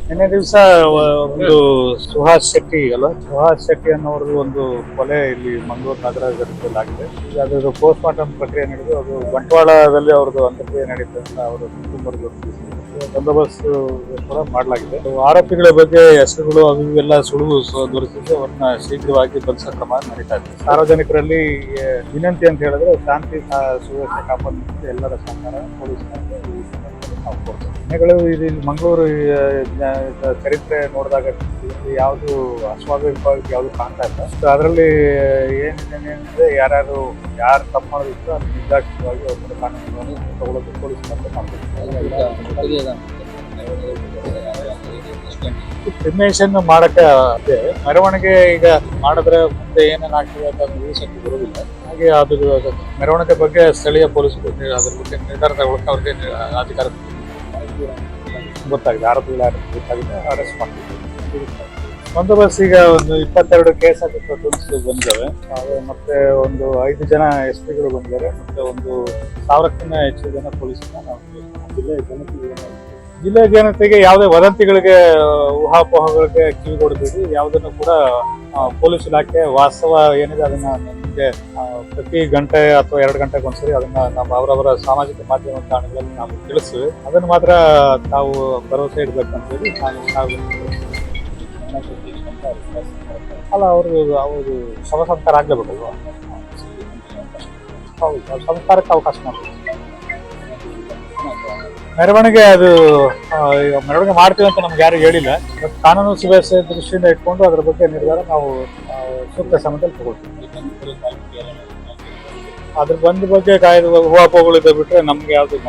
ನಿನ್ನೆ ದಿವಸ ಒಂದು ಸುಹಾಸ್ ಶೆಟ್ಟಿ ಅನ್ನೋರ್ದು ಒಂದು ಕೊಲೆ ಇಲ್ಲಿ ಮಂಗಳೂರು ನಗರ ಆಗಿದೆ. ಅದರ ಪೋಸ್ಟ್ ಮಾರ್ಟಮ್ ಪ್ರಕ್ರಿಯೆ ನಡೆದು ಅದು ಬಂಟ್ವಾಳದಲ್ಲಿ ಅವ್ರದ್ದು ಅಂತ್ಯಕ್ರಿಯೆ ನಡೀತದೆ ಅಂತ ಅವರು ಕುಟುಂಬದವರು ಬಂದೋಬಸ್ತ್ ಕೂಡ ಮಾಡಲಾಗಿದೆ. ಆರೋಪಿಗಳ ಬಗ್ಗೆ ಹೆಸರುಗಳು ಅವು ಇವೆಲ್ಲ ಸುಳುವು ದೊರೆತಿದ್ದು ಅವ್ರನ್ನ ಶೀಘ್ರವಾಗಿ ಬಂಧಿಸೋ ಕ್ರಮ ನಡೀತಾ ಇದೆ. ಸಾರ್ವಜನಿಕರಲ್ಲಿ ವಿನಂತಿ ಅಂತ ಹೇಳಿದ್ರೆ ಶಾಂತಿ ಸುವ್ಯವಸ್ಥೆ ಕಾಪಾಡಲಿಕ್ಕೆ ಎಲ್ಲರ ಸಹಕಾರ ಪೊಲೀಸ್ ದಿನಗಳು ಇಲ್ಲಿ ಮಂಗಳೂರು ಚರಿತ್ರೆ ನೋಡಿದಾಗ ಯಾವುದು ಅಸ್ವಾಭಾವಿಕವಾಗಿ ಯಾವುದು ಕಾಣ್ತಾ ಇಲ್ಲ. ಅದರಲ್ಲಿ ಏನಿದೆ ಯಾರು ತಪ್ಪು ಮಾಡೋದಿತ್ತು ಅದು ನಿರ್ದಾಕ್ಷಿಣ್ಯವಾಗಿ ಅವ್ರ ಕಾನೂನುಗಳನ್ನು ತಗೊಳ್ಳೋದು ಪೊಲೀಸ್ ಮಾಡ್ತಾರೆ. ಕ್ರಿಮಿನೇಷನ್ ಮಾಡಕ್ಕೆ ಮೆರವಣಿಗೆ ಈಗ ಮಾಡಿದ್ರೆ ಮುಂದೆ ಏನೇನು ಆಗ್ತದೆ ಅಂತ ನಿರೀಕ್ಷೆಗೆ ಬರುವುದಿಲ್ಲ. ಹಾಗೆ ಅದು ಮೆರವಣಿಗೆ ಬಗ್ಗೆ ಸ್ಥಳೀಯ ಪೊಲೀಸರು ಅದ್ರ ಬಗ್ಗೆ ನಿರ್ಧಾರ ತಗೊಳ್ಳಕ್ಕೆ ಅವ್ರಿಗೆ ಅಧಿಕಾರ ಗೊತ್ತಾಗಿದೆ. ಆರೋಪಿಗಳ ಗೊತ್ತಾಗಿದೆ, ಅರೆಸ್ಟ್ ಮಾಡ್ತಿದ್ದಾರೆ. ಬಂದೋಬಸ್ತ್ ಈಗ ಒಂದು 22 ಕೇಸ್ ಬಂದಿದ್ದಾವೆ. ಮತ್ತೆ ಒಂದು 5 ಜನ SP-ಗಳು ಬಂದಿದ್ದಾರೆ. ಮತ್ತೆ ಒಂದು 1000ಕ್ಕಿಂತ ಹೆಚ್ಚು ಜನ ಪೊಲೀಸರನ್ನ ನಾವು ಜಿಲ್ಲೆಯ ಜನತೆಗೆ ಯಾವುದೇ ವದಂತಿಗಳಿಗೆ ಊಹಾಪೋಹಗಳಿಗೆ ಕಿವಿಗೊಡಬೇಡಿ. ಯಾವುದನ್ನು ಕೂಡ ಪೊಲೀಸ್ ಇಲಾಖೆ ವಾಸ್ತವ ಏನಿದೆ ಅದನ್ನ ನಮಗೆ ಪ್ರತಿ ಗಂಟೆ ಅಥವಾ 2 ಗಂಟೆಗೆ ಒಂದ್ಸರಿ ಅದನ್ನ ನಾವು ಅವರವರ ಸಾಮಾಜಿಕ ಮಾಧ್ಯಮ ತಾಣಗಳಲ್ಲಿ ನಾವು ತಿಳಿಸ್ತೀವಿ. ಅದನ್ನು ಮಾತ್ರ ತಾವು ಭರವಸೆ ಇಡಬೇಕಂತೇಳಿ ಅಲ್ಲ ಅವರು ಶವ ಸಂಸ್ಕಾರ ಆಗ್ಲೇಬೇಕಲ್ವಾ? ಹೌದು, ಸಂಸ್ಕಾರಕ್ಕೆ ಅವಕಾಶ ಮಾಡ್ತೀವಿ. ಮೆರವಣಿಗೆ ಅದು ಮೆರವಣಿಗೆ ಮಾಡ್ತೀವಿ ಅಂತ ನಮ್ಗೆ ಯಾರು ಹೇಳಿಲ್ಲ. ಬಟ್ ಕಾನೂನು ಸುವ್ಯವಸ್ಥೆ ದೃಷ್ಟಿಯಿಂದ ಇಟ್ಕೊಂಡು ಅದರ ಬಗ್ಗೆ ನಿರ್ಧಾರ ನಾವು ಸೂಕ್ತ ಸಮಯದಲ್ಲಿ ತಗೊಳ್ತೀವಿ. ಅದ್ರ ಬಗ್ಗೆ ಊಹಾಪೋಹಗಳಿದೆ ಬಿಟ್ರೆ ನಮ್ಗೆ ಯಾವ್ದು